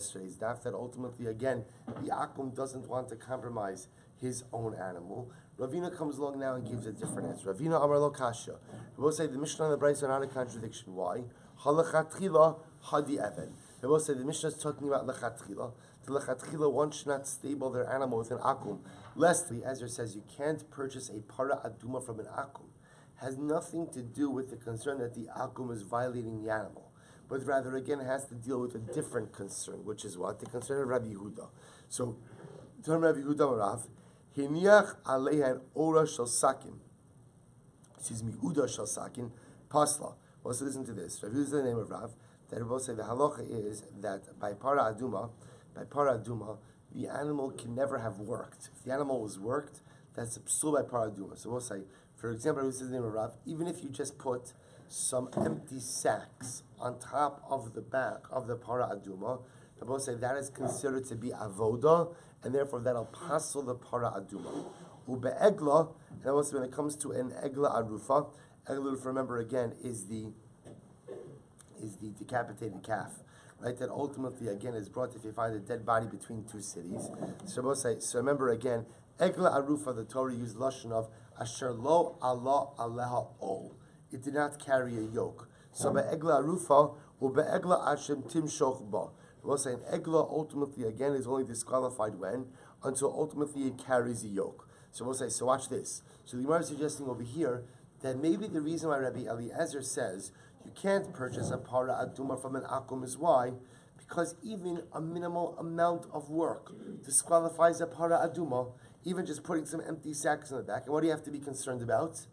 yesterday's daf that ultimately, again, the akum doesn't want to compromise his own animal. Ravina comes along now and gives a different answer. Ravina Amar Lo Kasha. We both say the Mishnah and the Brayso are not a contradiction. Why? Halachatchila hadi even. They both say the Mishnah is talking about lechatchila. The lechatchila, one should not stable their animal with an akum. Lastly, Ezra says you can't purchase a para aduma from an akum. Has nothing to do with the concern that the akum is violating the animal, but rather, again, it has to deal with a different concern, which is what? The concern of Rabbi Yehuda. So, tell Rabbi Yehuda Rav, Hiniach aleihan ora shel sakin. Excuse me, uda shel sakin, pasla. Well, so listen to this. Rabbi Yehuda is the name of Rav. That Rabbi say the halacha is that by para aduma, the animal can never have worked. If the animal was worked, that's a psul by para aduma. So we'll say, for example, Rabbi Yehuda is the name of Rav, even if you just put some empty sacks on top of the back of the para aduma, they both say that is considered to be avoda, and therefore that'll passel the para aduma. Ube'egla, and also when it comes to an egla arufa, remember again, is the decapitated calf, right? That ultimately again is brought if you find a dead body between two cities. So both say, so remember again, egla arufa, the Torah used lashon of asher lo Allah aleha ol. It did not carry a yoke. So be'egla arufa ube'egla ashem timshoch ba. We'll say an egla ultimately again is only disqualified when until ultimately it carries a yoke. So we'll say, so watch this. So the Gemara is suggesting over here that maybe the reason why Rabbi Eliezer says you can't purchase a para aduma from an akum is why? Because even a minimal amount of work disqualifies a para aduma, even just putting some empty sacks in the back. And what do you have to be concerned about?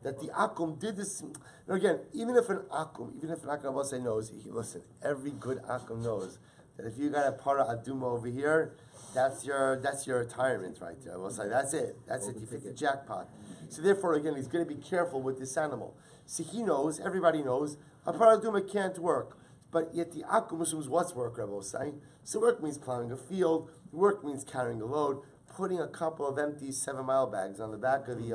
That the akum did this. Now again, even if an akum will say knows, listen, every good akum knows that if you got a para aduma over here, that's your retirement right there. We'll say that's it. You hit the jackpot. So therefore, again, he's going to be careful with this animal. See, he knows, everybody knows, a para aduma can't work. But yet the akum assumes what's work, Rabbi will say. So work means plowing a field. Work means carrying a load. Putting a couple of empty 7-mile bags on the back of the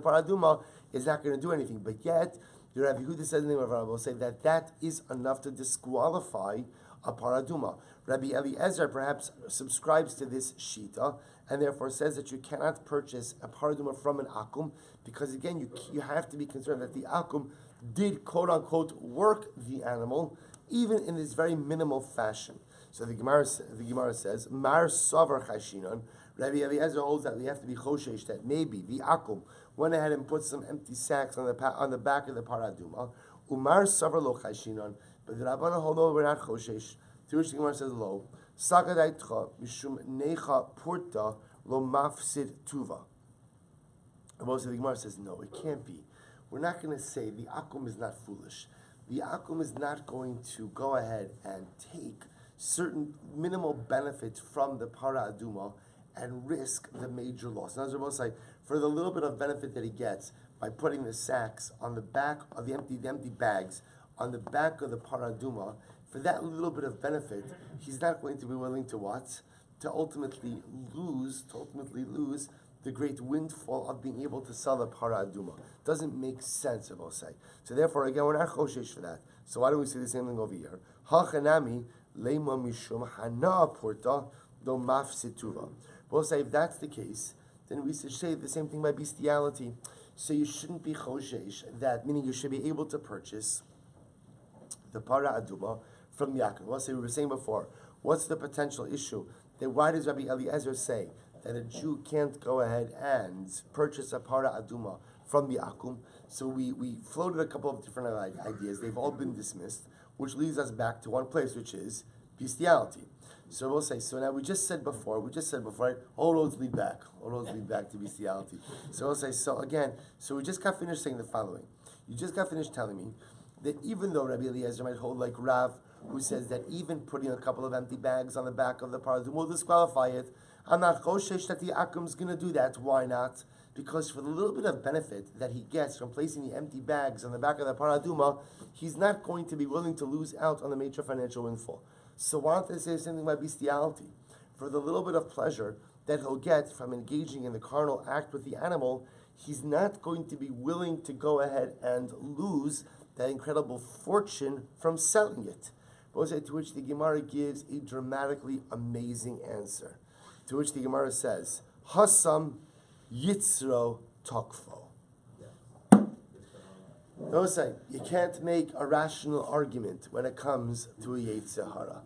paraduma is not going to do anything. But yet, the Rabbi Yehuda says in the name of Rabbi will say that is enough to disqualify a paraduma. Rabbi Eliezer perhaps subscribes to this shita and therefore says that you cannot purchase a paraduma from an akum because again you have to be concerned that the akum did quote unquote work the animal even in this very minimal fashion. So the Gemara says, Mar Savar Chashinon, Rabbi Eliezer holds that we have to be choshesh that maybe the akum went ahead and put some empty sacks on the back of the paraduma. Umar Savar Lo Chashinon, but the Rabbana hold no, we're not choshesh. To which the Gemara says, Lo, Sakadaitcha, Mishum Necha Purta, Lo Mafsid Tuva. And most of the Gemara says, no, it can't be. We're not going to say the akum is not foolish. The akum is not going to go ahead and take certain minimal benefits from the para aduma and risk the major loss. Now, as we're say, for the little bit of benefit that he gets by putting the sacks on the back of the empty bags on the back of the para aduma, for that little bit of benefit, he's not going to be willing to what? To ultimately lose the great windfall of being able to sell the para aduma. Doesn't make sense, I will say. So therefore, again, we're not choshesh for that. So why don't we say the same thing over here? Hachanami leima mishum hana porta do mafsituva. We'll say if that's the case, then we should say the same thing by bestiality. So you shouldn't be choshesh that, meaning you should be able to purchase the para aduma from the akum. We'll say we were saying before, what's the potential issue? Then why does Rabbi Eliezer say that a Jew can't go ahead and purchase a para aduma from the akum? So we floated a couple of different ideas. They've all been dismissed, which leads us back to one place, which is bestiality. So we'll say, so now we just said before, right? All roads lead back to bestiality. So we'll say, so we just got finished saying the following. You just got finished telling me that even though Rabbi Eliezer might hold like Rav, who says that even putting a couple of empty bags on the back of the paraduma will disqualify it, I'm not choshesh that the akum is going to do that. Why not? Because for the little bit of benefit that he gets from placing the empty bags on the back of the paraduma, he's not going to be willing to lose out on the major financial windfall. So why don't they say something about bestiality? For the little bit of pleasure that he'll get from engaging in the carnal act with the animal, he's not going to be willing to go ahead and lose that incredible fortune from selling it. To which the Gemara gives a dramatically amazing answer. To which the Gemara says, Hasam Yitzro Tokfo. You can't make a rational argument when it comes to a Yetzer Hara.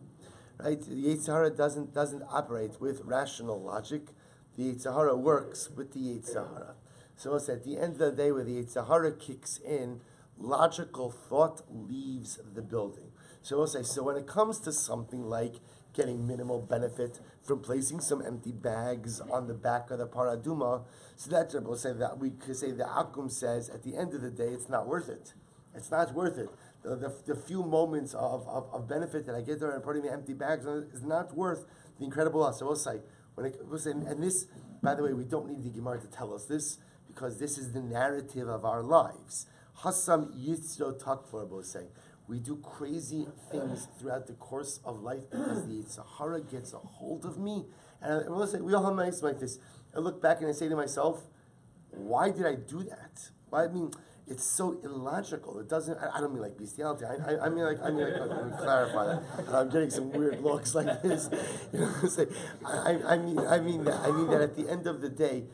Right? The Yetzer Hara doesn't operate with rational logic. The Yetzer Hara works with the Yetzer Hara. So we'll say at the end of the day, where the Yetzer Hara kicks in, logical thought leaves the building. So we'll say, so when it comes to something like getting minimal benefit from placing some empty bags on the back of the paraduma, so that's we'll say that we could say the Akum says at the end of the day, it's not worth it. It's not worth it. The few moments of benefit that I get there and putting the empty bags on it is not worth the incredible loss. So we'll say, and this, by the way, we don't need the Gemara to tell us this, because this is the narrative of our lives. Hasam Yitzro Takfor, we'll say. We do crazy things throughout the course of life because the Yetzer Hara gets a hold of me. And we'll say, we all have nights like this. I look back and I say to myself, why did I do that? Why? I mean, it's so illogical. It doesn't. I don't mean like bestiality. I mean like. Let me clarify that. I'm getting some weird looks like this. You know, say, I mean that at the end of the day,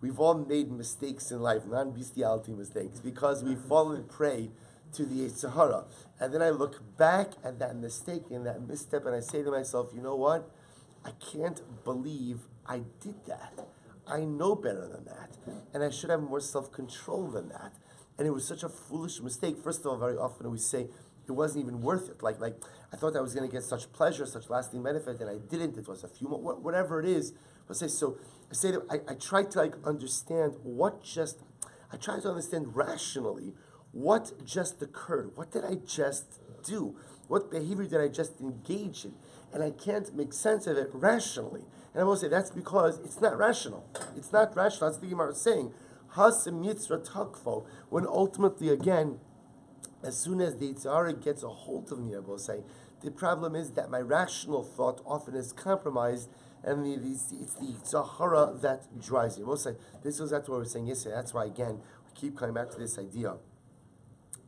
we've all made mistakes in life, non-bestiality mistakes, because we've fallen prey to the Yetzer Hara. And then I look back at that mistake and that misstep, and I say to myself, you know what? I can't believe I did that. I know better than that. And I should have more self-control than that. And it was such a foolish mistake. First of all, very often we say, it wasn't even worth it. Like I thought I was going to get such pleasure, such lasting benefit, and I didn't. It was a few more, whatever it is. But so I say that I try to understand I try to understand rationally what just occurred. What did I just do? What behavior did I just engage in? And I can't make sense of it rationally. And I will say that's because it's not rational. It's not rational. That's the Gemara saying. Hasim Yitzra Takfo. When ultimately, again, as soon as the Yetzer Hara gets a hold of me, I will say, the problem is that my rational thought often is compromised, and it's the Yetzer Hara that drives me. I will say, this was that's what we were saying yesterday. That's why, again, we keep coming back to this idea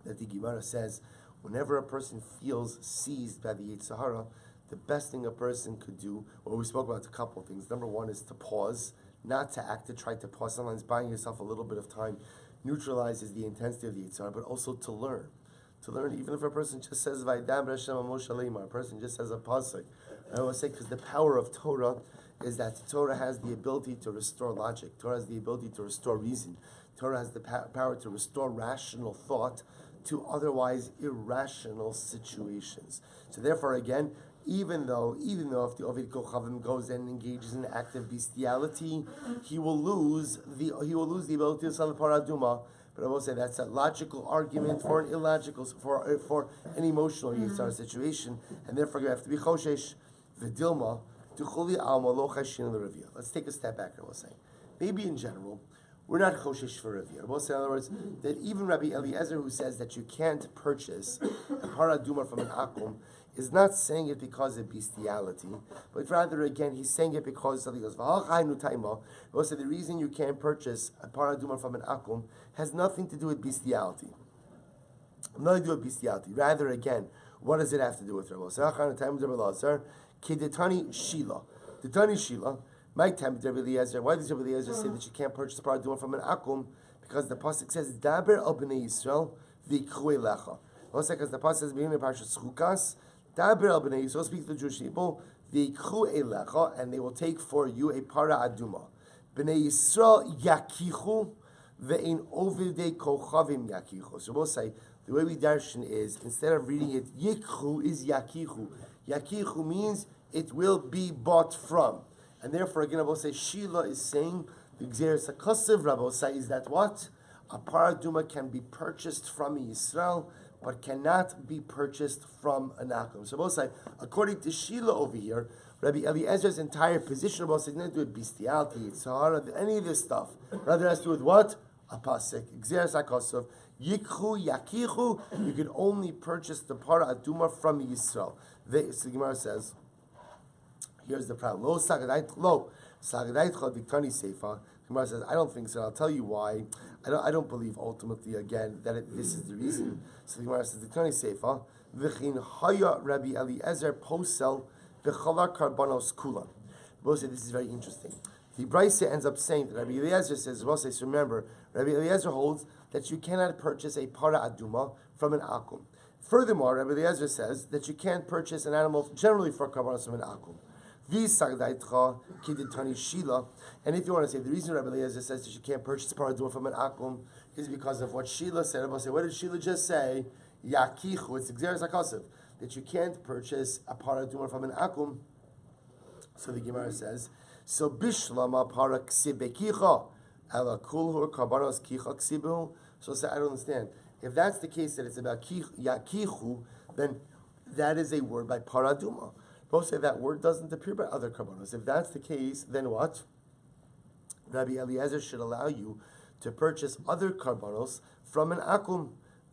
that the Gemara says, whenever a person feels seized by the Yetzer Hara, the best thing a person could do, well, we spoke about a couple of things. Number one is to pause, not to act, to try to pause. Sometimes buying yourself a little bit of time neutralizes the intensity of the Yetzer Hara, but also to learn. To learn, even if a person just says, Vaydam Hashem Moshe Leimar, a person just says a pasuk. I always say, because the power of Torah is that Torah has the ability to restore logic. Torah has the ability to restore reason. Torah has the power to restore rational thought to otherwise irrational situations. So therefore, again, even though if the Ovid Kochavim goes and engages in active bestiality, he will lose the ability to sell the paraduma. But I will say that's a logical argument for an illogical, for an emotional Yetzer Hara situation, and therefore you have to be choshesh v'dilma tuchuli alma lo chashin l'revia. Let's take a step back and we'll say, maybe in general, we're not choshesh for revia. We'll say, in other words, that even Rabbi Eliezer, who says that you can't purchase a paraduma from an akum, is not saying it because of bestiality, but rather, again, he's saying it because something goes, we'll say the reason you can't purchase a paraduma from an akum has nothing to do with bestiality. Nothing to do with bestiality. Rather, again, what does it have to do with Rabbi? Kedetani Shila. Detani Shila. My time, Rabbi Eliezer. Why does Rabbi Eliezer say that you can't purchase a paraduma from an akum? Because the pasuk says, Daber al bnei Yisrael v'ikhu elecha. Also, because the pasuk says, beginning of Parashat Chukas, Daber al bnei Yisrael, speak to the Jewish people, v'ikhu elecha, and they will take for you a para aduma. Bnei Yisrael yakichu, ve'in ovide kochavim yakichu. So we'll say, the way we darshan is, instead of reading it, yikhu is yakichu. Yakichu means it will be bought from. And therefore, again, Rabbi say, Shila is saying, the Gzeres HaKosev, Rabbi say, is that what? A paraduma can be purchased from Yisrael, but cannot be purchased from an akum. So Rabbi say, according to Shila over here, Rabbi Eliezer's entire position, Rabbi say, nothing to do with bestiality, Yetzer Hara, any of this stuff. Rather, it has to do with what? A pasuk. Gzeres HaKosev. Yikhu, yakichu, you can only purchase the paraduma from Yisrael. So the Gemara says, here's the problem. Lo sagadait diktani seifa. Gemara says, I don't think so. I'll tell you why. I don't believe ultimately again that this is the reason. So the Gemara says, diktani seifa V'chin haya Rabbi Eliezer posel v'chalar karbanos kulan. Both say this is very interesting. The Brisa ends up saying that Rabbi Eliezer says, well, says, remember, Rabbi Eliezer holds that you cannot purchase a para aduma from an akum. Furthermore, Rabbi Eliezer says that you can't purchase an animal generally for karbanos from an akum. And if you want to say the reason Rabbi Eliezer says that you can't purchase para aduma from an akum is because of what Sheila said. I'll say, what did Sheila just say? Yakichu, it's Xeris HaKasav, that you can't purchase a para aduma from an akum. So the Gemara says, so bishlama para ksibekicha ala kulhur karbanos kicha ksibu. So say, I don't understand. If that's the case, that it's about yakichu, then that is a word by para aduma. Both say that word doesn't appear by other karbanos. If that's the case, then what? Rabbi Eliezer should allow you to purchase other karbanos from an akum.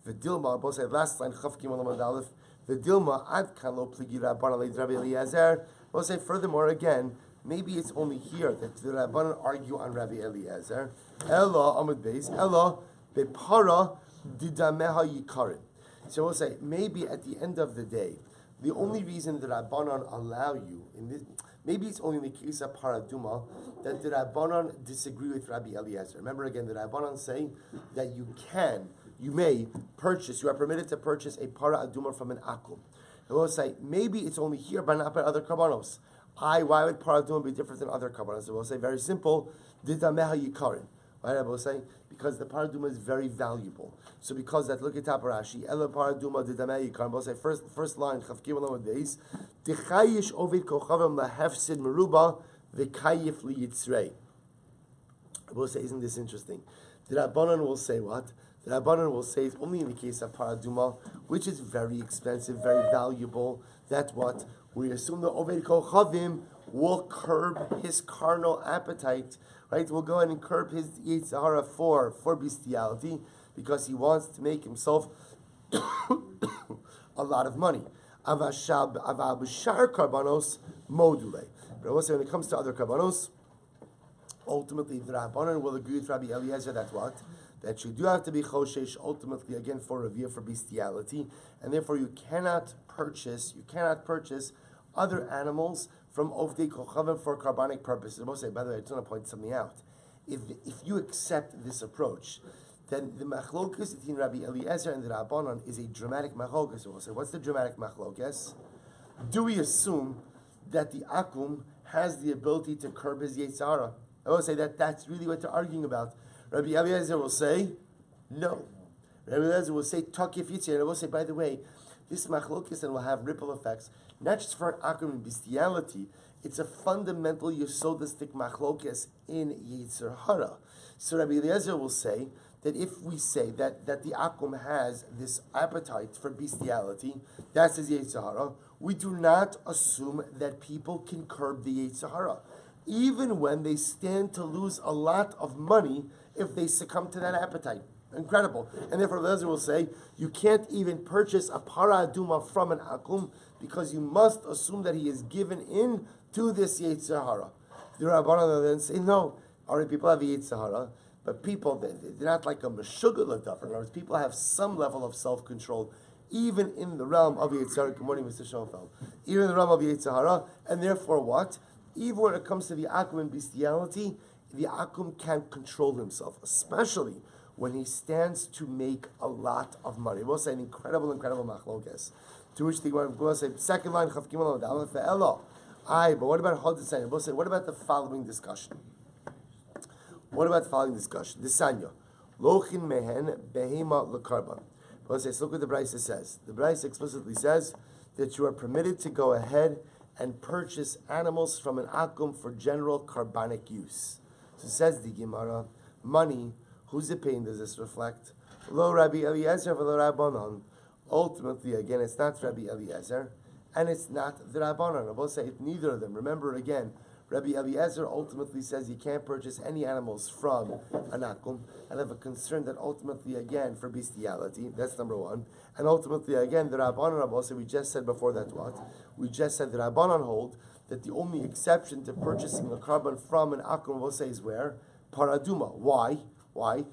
V'dilma, both say last line, chaf gimel amud aleph. V'dilma ad kan lo pligi rabbanan leid Rabbi Eliezer. Both say furthermore again, maybe it's only here that the rabbanan argue on Rabbi Eliezer. Ella amud beis, ella bepara didameha yikarin. So we'll say maybe at the end of the day, the only reason that Rabbanan allow you in this, maybe it's only in the case of paraduma that the Rabbanan disagree with Rabbi Eliezer. Remember again, the Rabbanan say that you may purchase, you are permitted to purchase a para aduma from an akum. And we'll say maybe it's only here, but not by other karbanos. Why would para aduma be different than other karbanos? So we'll say very simple, didameha yikarin. Right? I will say because the paraduma is very valuable. So because that, look at Rashi, Ela paraduma didamei yikarim. We'll say first line chafkim along with this, Tichayish ovid kochavim lahefsid meruba v'kayif liyitzrei. We'll say, isn't this interesting? The Rabbanan will say what? The Rabbanan will say it's only in the case of paraduma, which is very expensive, very valuable. That what we assume the ovid kochavim will curb his carnal appetite. Right, we'll go ahead and curb his Zara for bestiality because he wants to make himself a lot of money. Avabashar karbanos module. But also when it comes to other karbanos, ultimately the Rabbanan will agree with Rabbi Eliezer that what? That you do have to be choshesh ultimately again for revere for bestiality, and therefore you cannot purchase other animals from Ovdei Kochavim for carbonic purposes. I will say, by the way, I just want to point something out. If you accept this approach, then the machlokas between Rabbi Eliezer and the Rabbanan is a dramatic machlokas. We'll say, what's the dramatic machlokas? Do we assume that the akum has the ability to curb his Zara? I will say that that's really what they're arguing about. Rabbi Eliezer will say, no. Rabbi Eliezer will say, takif yitzir. And I will say, by the way, this machlokas will have ripple effects. Not just for an akum and bestiality, it's a fundamental yesodistic machlokas in Yetzer Hara. So Rabbi Eliezer will say that if we say that the akum has this appetite for bestiality, that's his Yetzer Hara, we do not assume that people can curb the Yetzer Hara, even when they stand to lose a lot of money if they succumb to that appetite. Incredible. And therefore Eliezer will say, you can't even purchase a para aduma from an akum because you must assume that he is given in to this Yetzer Hara. The Rabbanan then say, no, already people have a Yetzer Hara, but people, they're not like a Meshuggah Ladaf. In other words, people have some level of self-control, even in the realm of Yetzer Hara. Good morning, Mr. Schoenfeld. Even in the realm of Yetzer Hara, and therefore what? Even when it comes to the akum and bestiality, the akum can't control himself, especially when he stands to make a lot of money. We'll say an incredible machlokas. To which the Gemara will say, second line, Chav Gimel Aleph Ve'elo. But what about Chodesanya? We'll say, what about the following discussion? The Sanya. Lochin mehen behema lekarban. We'll say, so look what the Brisa says. The Brisa explicitly says that you are permitted to go ahead and purchase animals from an akum for general carbonic use. So says the Gemara, money, whose opinion does this reflect? Lo Rabbi Eliezer v'lo Rabbanan. Ultimately, again, it's not Rabbi Eliezer, and it's not the Rabbanan. I will say it's neither of them. Remember again, Rabbi Eliezer ultimately says you can't purchase any animals from an akum, and have a concern that ultimately, again, for bestiality. That's number one. And ultimately, again, the Rabbanan, I will say, we just said before that what? We just said the Rabbanan hold that the only exception to purchasing a carbon from an akum, I will say, is where? Paraduma. Why?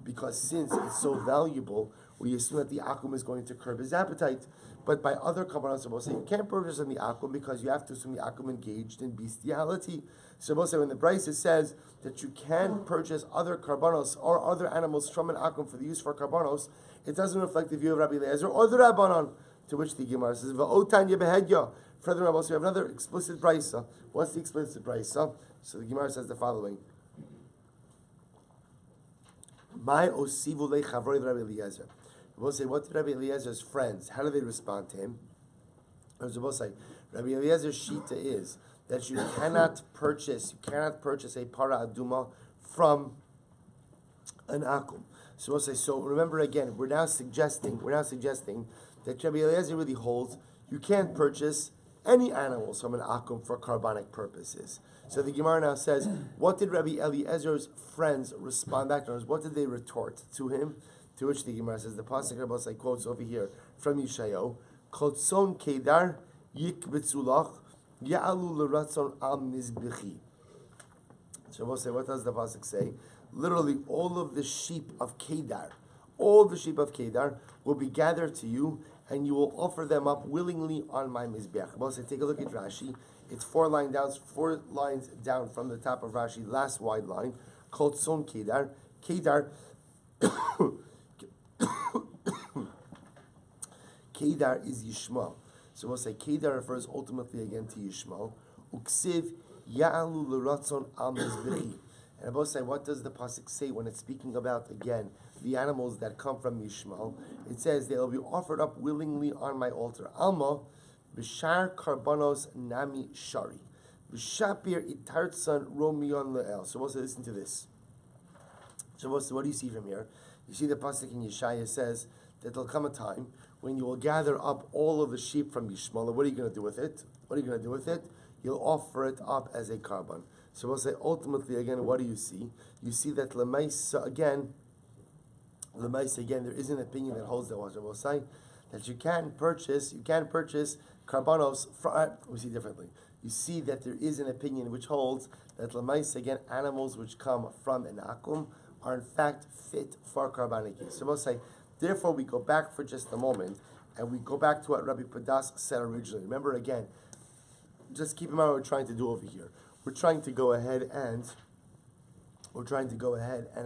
Because since it's so valuable, we assume that the akum is going to curb his appetite. But by other karbanos, Rabbi say you can't purchase on the akum because you have to assume the akum engaged in bestiality. So Rabbi say when the Brisa says that you can purchase other karbanos or other animals from an akum for the use for karbanos, it doesn't reflect the view of Rabbi Eliezer or the Rabbanon. To which the Gemara says, "Va'otanya behedya." Further, Rabbi, we have another explicit Brisa. What's the explicit Brisa? So the Gemara says the following: "My osivu lechavroi Rabbi Eliezer." We'll say, what did Rabbi Eliezer's friends, how do they respond to him? We'll say, Rabbi Eliezer's shita is that you cannot purchase a para aduma from an akum. So we'll say, so remember again, we're now suggesting that Rabbi Eliezer really holds you can't purchase any animals from an akum for carbonic purposes. So the Gemara now says, what did Rabbi Eliezer's friends respond back to? What did they retort to him? To which the Gemara says, the pasuk Rabbi quotes over here from Yeshayahu, "Kotzon kedar yikbetzulach ya'alu l'ratzon al mizbechi." So we'll say, what does the pasuk say? Literally, all of the sheep of Kedar will be gathered to you, and you will offer them up willingly on my mizbeach. We'll say, take a look at Rashi. It's 4 lines down from the top of Rashi, last wide line. Kotzon kedar. Kedar is Yishmael. So we'll say Kedar refers ultimately again to Yishmael. Uksiv ya'alu l'ratzon al mizbechi. And we'll say, what does the pasuk say when it's speaking about, again, the animals that come from Yishmael? It says they will be offered up willingly on my altar. Alma, b'shar karbanos nami shari. B'shapir itartzan romion le'el. So we'll say, listen to this. So we'll say, what do you see from here? You see the pasuk in Yeshaya says that there'll come a time when you will gather up all of the sheep from Yishmael. What are you going to do with it? You'll offer it up as a carbon. So we'll say, ultimately, again, what do you see? You see that Lemaisa, again, there is an opinion that holds that what we'll say, that you can purchase carbonos from, we see differently. You see that there is an opinion which holds that Lemaisa, again, animals which come from an akum are in fact fit for carbonic use. So we'll say, therefore, we go back for just a moment, and we go back to what Rabbi Padas said originally. Remember, again, just keep in mind what we're trying to do over here. We're trying to go ahead and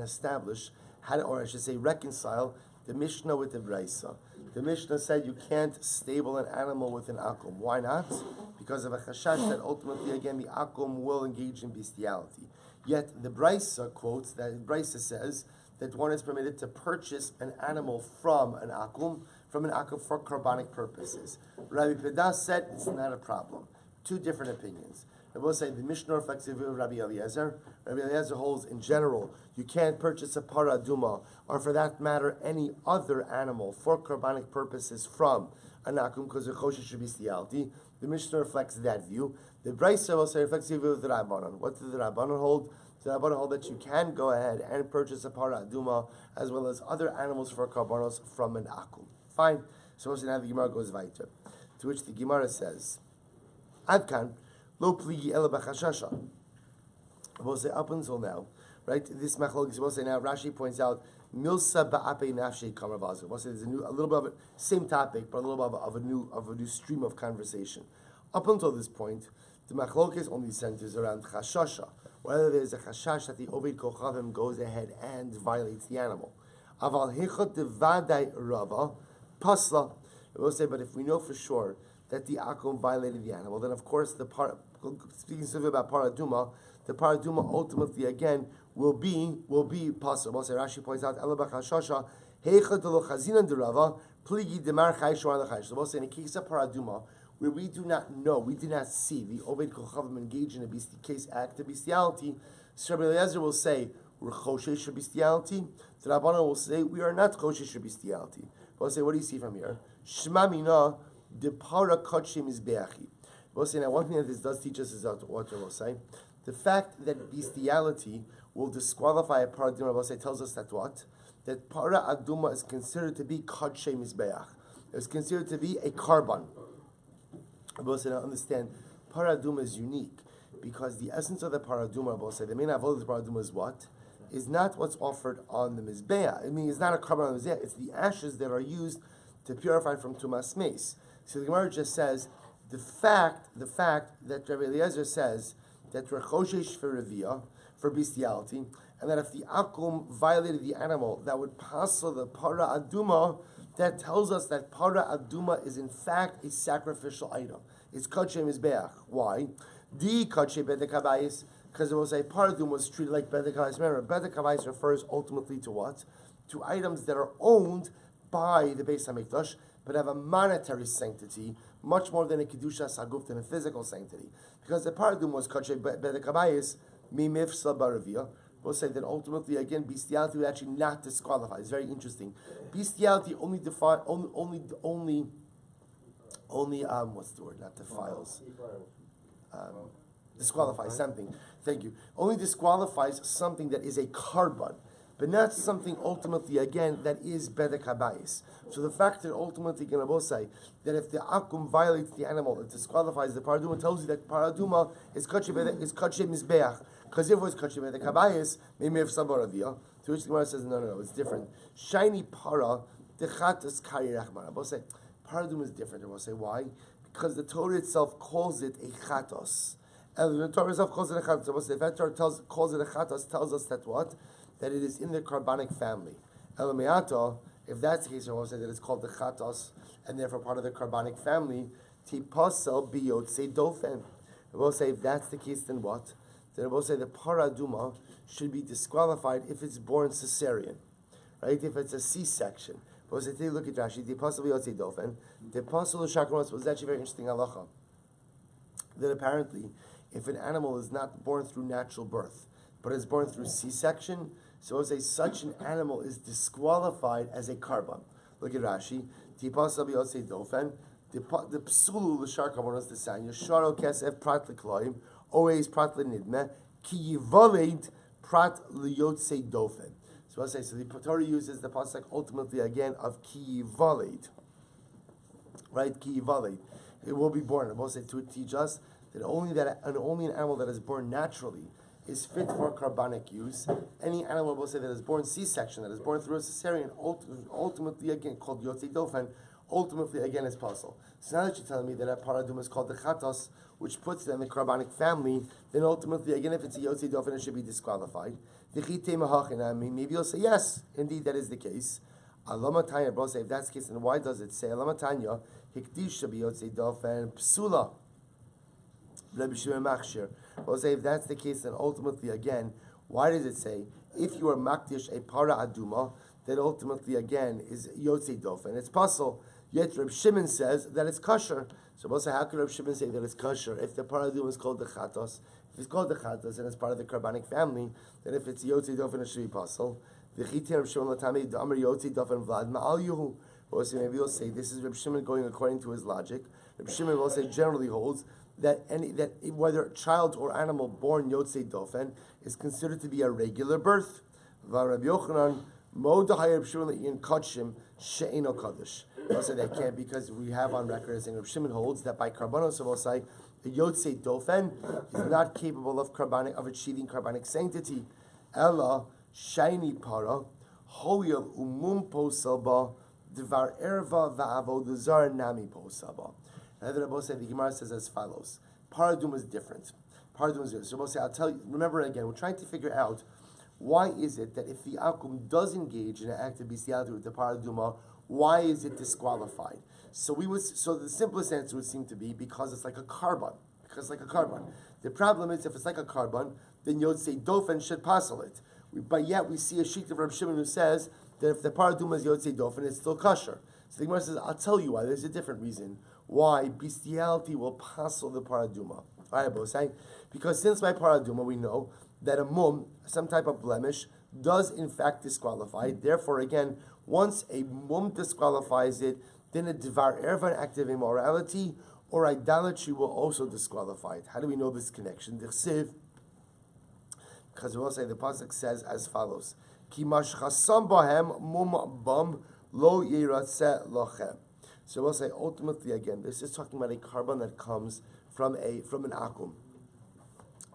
establish reconcile the Mishnah with the Brisa. The Mishnah said you can't stable an animal with an akum. Why not? Because of a chashash that ultimately, again, the akum will engage in bestiality. Yet the Brisa quotes that the Brisa says that one is permitted to purchase an animal from an akum for carbonic purposes. Rabbi Pedas said it's not a problem. Two different opinions. I will say the Mishnah reflects the view of Rabbi Eliezer. Rabbi Eliezer holds in general you can't purchase a para aduma or for that matter any other animal for carbonic purposes from an akum because the choshesh should be bestiality. The Mishnah reflects that view. The Brisa will say reflects the view of the Rabbanon. What does the Rabbanon hold? The Rabbanon hold that you can go ahead and purchase a para aduma as well as other animals for karbanos from an akum. Fine. So now the Gemara goes weiter. To which the Gemara says, Adkan, lo pligi ela b'chashasha. We'll say up until now, right? This machlokes. We'll say now. Rashi points out milsa ba'apei nafshei kamar. We'll say there's a little bit of it, same topic, but a little bit of a new stream of conversation. Up until this point, the machlokes only centers around chashasha, whether there's a chashash that the oved kochavim goes ahead and violates the animal. Aval hechot devadai rava pasla. We'll say, but if we know for sure that the akum violated the animal, then of course speaking specifically about paraduma, the paraduma ultimately again will be possible. So Rashi points out, so we'll say in a case of paraduma, where we do not know, we did not see the Oved Kochavim engage in a act of bestiality, so Rabbi Eliezer will say, we're choshesh bestiality. The Rabbanan will say, we are not choshesh bestiality. We'll say, what do you see from here? Shema mina de para kachim is be'achi. We'll say, now one thing that this does teach us is what we'll say. The fact that bestiality will disqualify a para aduma, we'll say, tells us that what? That para aduma is considered to be kachim is be'ach. It's considered to be a carbon. We'll say, now understand, para aduma is unique because the essence of the para aduma, we'll say, the main avoda of the para aduma is what? is not what's offered on the Mizbeah. I mean, it's not a carbon on the Mizbeah, it's the ashes that are used to purify from Tumas Meis. So the Gemara just says, the fact that Rabbi Eliezer says that Rechoshesh for Revia, for bestiality, and that if the Akum violated the animal, that would passel the Para Aduma, that tells us that Para Aduma is in fact a sacrificial item. It's Kadshe Mizbeach. Why? Di Kadshe Bedekabayis, because it was a Para Aduma was treated like Bedekabayis. Remember, Bedekabayis refers ultimately to what? To items that are owned by the Beis HaMikdash, but have a monetary sanctity, much more than a Kedusha Saguf, than a physical sanctity. Because the Para Aduma was Kadshe Bedekabayis, Mimifsa Baravia. We'll say that ultimately, again, bestiality would actually not disqualify. It's very interesting. Bestiality only what's the word? Not defiles. Disqualifies something. Thank you. Only disqualifies something that is a carbon, but not something ultimately, again, that is bedek habayis. So the fact that ultimately, going to say that if the akum violates the animal, it disqualifies the paraduma, tells you that paraduma is kache mizbeach. Because if it was kache bedek habayis, maybe if sabaravia. To which the Gemara says, no, it's different. Shiny para dechatas kari rachman. I will say paraduma is different. I will say why? Because the Torah itself calls it a chatos. And the Torah itself calls it a chatos. I will say if that Torah calls it a chatos, tells us that what? That it is in the carbonic family. Elameato, if that's the case, I will say that it's called the chatos, and therefore part of the carbonic family. Tipasel biyotse dofen. I will say if that's the case, then what? Then I will say the paraduma should be disqualified if it's born cesarean, right? If it's a C-section. I will say, take a look at Rashi. Tipasel biyotse dofen. Tipasel l'shakros was actually very interesting halacha. That apparently, if an animal is not born through natural birth, but is born through C-section, so as such an animal is disqualified as a carbon. Look at Rashi. The psulu l'shar karbonos desanya sharo kesef prat l'kloim always prat l'nidme ki yivaled prat l'yotze dofen. So I say, so the Torah uses the pasuk ultimately again of ki yivaled, right? Ki yivaled. It will be born. I will say to teach us that only an animal that is born naturally is fit for carbonic use. Any animal, will say, that is born C-section, that is born through a cesarean, ultimately again called Yotze Dofen, ultimately again is possible. So now that you're telling me that a paraduma is called the Chatos, which puts it in the carbonic family, then ultimately again if it's a Yotze Dofen it should be disqualified. Maybe you'll say yes, indeed that is the case. Alama Tanya, bro, say if that's the case, then why does it say Alama Tanya Hikdisha be Yotze Dofen Psula? Rabbi Shmuel Machshir. Well, say if that's the case, then ultimately again, why does it say if you are makdish a para aduma, then ultimately again is yotze dofen? It's possible. Yet Rabbi Shimon says that it's kosher. So we'll say, how could Rabbi Shimon say that it's kosher if the para aduma is called the chatos? If it's called the chatos and it's part of the carbonic family, then if it's yotze dofen, it should be possible. V'chiti Rabbi Shimon latami d'amar yotze dofen vlad ma'al yuhu. Well, so maybe we'll say this is Rabbi Shimon going according to his logic. Rabbi Shimon will say generally holds that whether child or animal born Yotze Dofen is considered to be a regular birth. Rabbi Yochanan, Modahayr Shimon Kachim She'eno Kaddish. They'll say they can't because we have on record as saying Rabbi Shimon holds that by Karbanos of Osai, the Yotze Dofen is not capable of achieving carbonic sanctity. Ella Shiny Para Hoyel Umum Posalba Dvar Erva Va'avoda Zara Nami Posaba. The Gemara says as follows: Paraduma is different. Paraduma is different. So we'll say, I'll tell you. Remember again, we're trying to figure out why is it that if the akum does engage in an act of bestiality with the paraduma, why is it disqualified? So the simplest answer would seem to be because it's like a carbon. Because it's like a carbon. The problem is if it's like a carbon, then Yotze Dofen should passel it. But yet we see a sheet of Rabbi Shimon who says that if the paraduma is Yotze Dofen, it's still kosher. So the Gemara says, I'll tell you why. There's a different reason why bestiality will passel the paraduma. All right, Bosai? Because since by paraduma we know that a mum, some type of blemish, does in fact disqualify. Therefore, again, once a mum disqualifies it, then a dvar erva, an act of immorality or idolatry, will also disqualify it. How do we know this connection? Because we will say the pasuk says as follows: Ki mashchasam bahem mum bam lo yiratzeh lochem. So we'll say ultimately again, this is talking about a carbon that comes from an akum.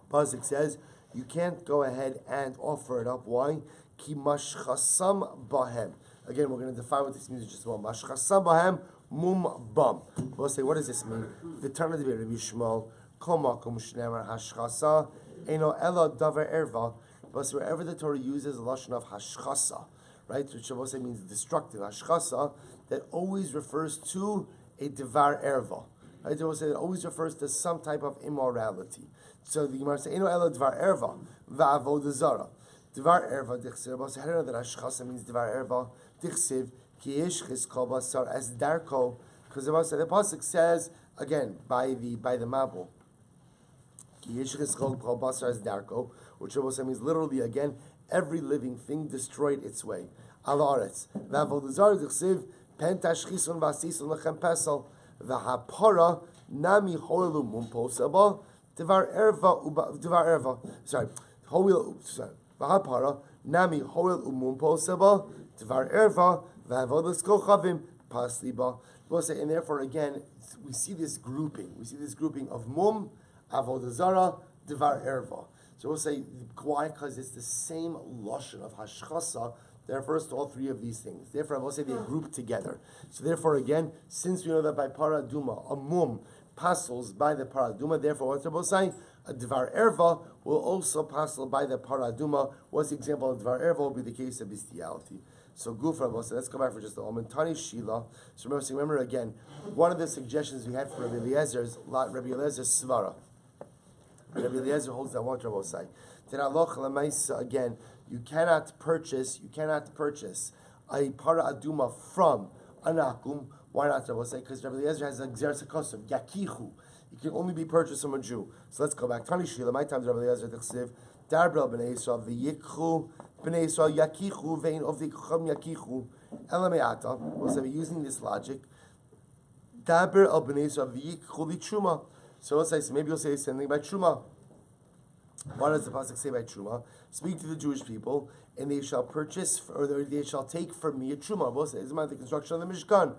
Pasuk says, you can't go ahead and offer it up. Why? Ki mashchasam bahem. Again, we're going to define what this means in just a moment. Mashchasam bahem mum bam. We'll say, what does this mean? The turn of the Rabbi Shmuel, kol makom shneimar hashchasa, eno elo davar erva. But wherever the Torah uses the lashon of hashchasa, right, which we'll say means destructive, hashchasa, that always refers to a devar erva. Right, they will say it always refers to some type of immorality. So the Gemara says, "Eno elo devar erva va'avoda zara." Devar erva dichsiv. But how do you know that hashchasa means devar erva? Dichsiv ki yishchis kol basar as darko. Because the pasuk says again by the mabul ki yishchis kol basar as darko, which also means literally again every living thing destroyed its way. Al haaretz va'avoda zara dichsiv pen tashchisun v'asisun lechem pesel. V'hapara nami hoilu mumposaba devar erva. Sorry, v'hapara nami hoil umumposaba devar erva v'havodas kochavim pasliba. We'll say, and therefore again we see this grouping. We see this grouping of mum, avodah zara, devar erva. So we'll say why? Because it's the same lashon of hashchasa that refers to all three of these things. Therefore, I will say they're grouped together. So therefore, again, since we know that by paraduma, a mum passes by the paraduma, therefore, what's Rabbi saying? A dvar erva will also pass by the paraduma. What's the example of dvar erva? Will be the case of bestiality. So Gufra will say, let's go back for just a moment. Tani Shila. So remember again, one of the suggestions we had for Rabbi Eliezer is Rabbi Eliezer's svara. Rabbi Eliezer holds that what Rabbi will say. Then Allah again. You cannot purchase a para aduma from an akum. Why not? I will say because Rabbi Eliezer has a gzeres hakosov yakichu. It can only be purchased from a Jew. So let's go back. Tani Shila. My time, Rabbi Eliezer Tichsiv Darbrel b'nei Yisrael v'yikchu b'nei Yisrael yakichu vein of the kucham yakichu elameata. We'll say we're using this logic. Darbrel b'nei Yisrael v'yikchu li'truma. So we'll say maybe you'll say something about truma. What does the pasuk say by truma? Speak to the Jewish people, and they shall purchase, or they shall take from me a truma. Both is the construction of the Mishkan.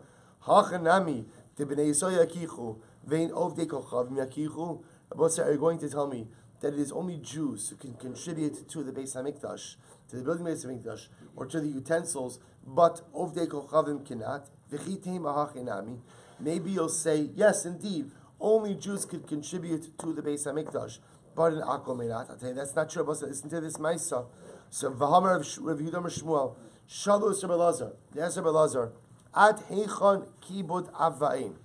Hachanami te bnei Yisrael yakichu vein ovdei kochavim yakichu. Both are you going to tell me that it is only Jews who can contribute to the Beis Hamikdash, to the building of the Beis Hamikdash, or to the utensils, but ovdei kochavim cannot? V'chiteim hachanami. Maybe you'll say yes, indeed, only Jews could contribute to the Beis Hamikdash. But in Akom Einat, I'll tell you that's not true. But listen to this Maisa. So Vahamar Rav Yehuda Shmuel, Shalus Rabbi Lazar, yes Rabbi Lazar, Ad Heichon Kibud Avaim.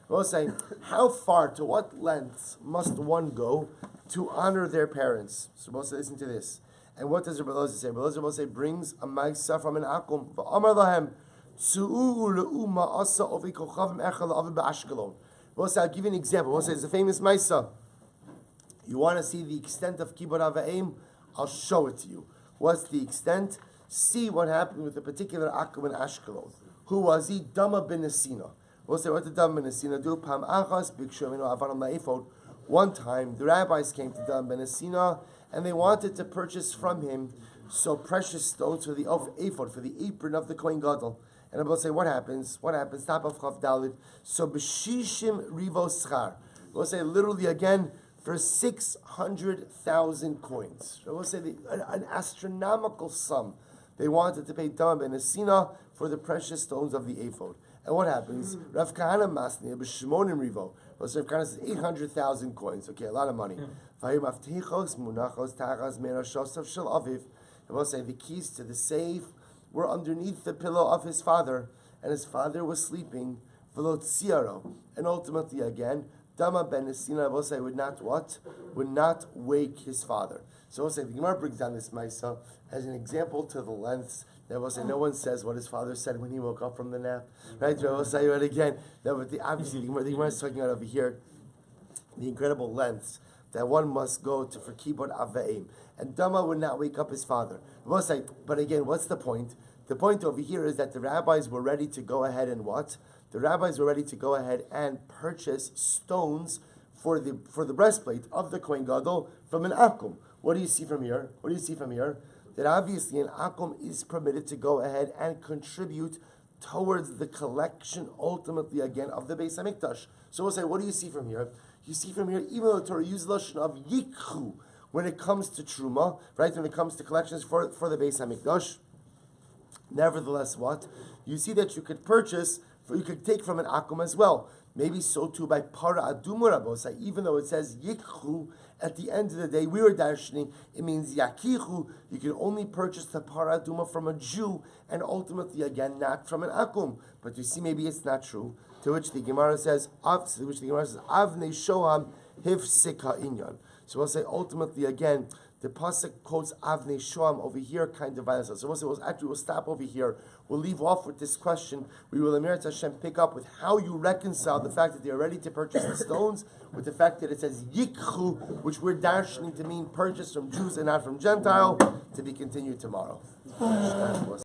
We'll say, how far, to what lengths must one go to honor their parents? So we'll say, listen to this. And what does Rabbi Lazar say? Rabbi Lazar will say, brings a Maisa from an Akom. Va'amar lahem, Tzu'u le'uma asa ovi kochavim echel la'avi ba'ashkelon. We'll say, I'll give you an example. We'll say, it's a famous Maisa. You want to see the extent of Kibbud Avayim? I'll show it to you. What's the extent? See what happened with a particular Akum in Ashkelon. Who was he? Dama ben Nesina. We'll say, what did Dama ben Nesina do? Pam Achas, Bikshu Aminu Avaram La'efod. One time, the rabbis came to Dama ben Nesina, and they wanted to purchase from him so precious stones for the ephod, for the apron of the Kohen Gadol. And I will say, what happens? What happens? Top of Chav Dalit. So, B'shishim Rivo Schar. We'll say, literally again, for 600,000 coins. I will say an astronomical sum they wanted to pay Dama ben Nesina for the precious stones of the ephod. And what happens? Rav Kahana Masni, B'shmonim Rivo. Rav Kahana says 800,000 coins. Okay, a lot of money. I will say the keys to the safe were underneath the pillow of his father, and his father was sleeping. And ultimately again, Dama ben Nesina, I will say, would not what? Would not wake his father. So I will say, the Gemara brings down this Maisa as an example to the lengths. I will say, no one says what his father said when he woke up from the nap. Right? I will say it again. No, but obviously, the Gemara is talking about over here the incredible lengths that one must go to for Kibbud Avayim. And Dama would not wake up his father. I will say, but again, what's the point? The point over here is that the rabbis were ready to go ahead and what? The rabbis were ready to go ahead and purchase stones for the breastplate of the Kohen Gadol from an akum. What do you see from here? What do you see from here? That obviously an akum is permitted to go ahead and contribute towards the collection, ultimately again, of the Beis Hamikdash. So we'll say, what do you see from here? You see from here, even though the Torah uses the lashon of yikhu, when it comes to truma, right? When it comes to collections for the Beis Hamikdash. Nevertheless, what? You see that you could you could take from an akum as well. Maybe so too by para aduma rabosai, even though it says yikhu, at the end of the day, we were darshaning, it means yakichu, you can only purchase the para aduma from a Jew, and ultimately, again, not from an akum. But you see, maybe it's not true. To which the Gemara says, avnei shoham hifsika inyan. So we'll say, ultimately, again, the pasuk quotes Avnei Shoam over here, kind of violence. So we'll stop over here. We'll leave off with this question. We will, Emirat Hashem, pick up with how you reconcile the fact that they are ready to purchase the stones with the fact that it says Yikchu, which we're darshaning to mean purchase from Jews and not from Gentile, to be continued tomorrow.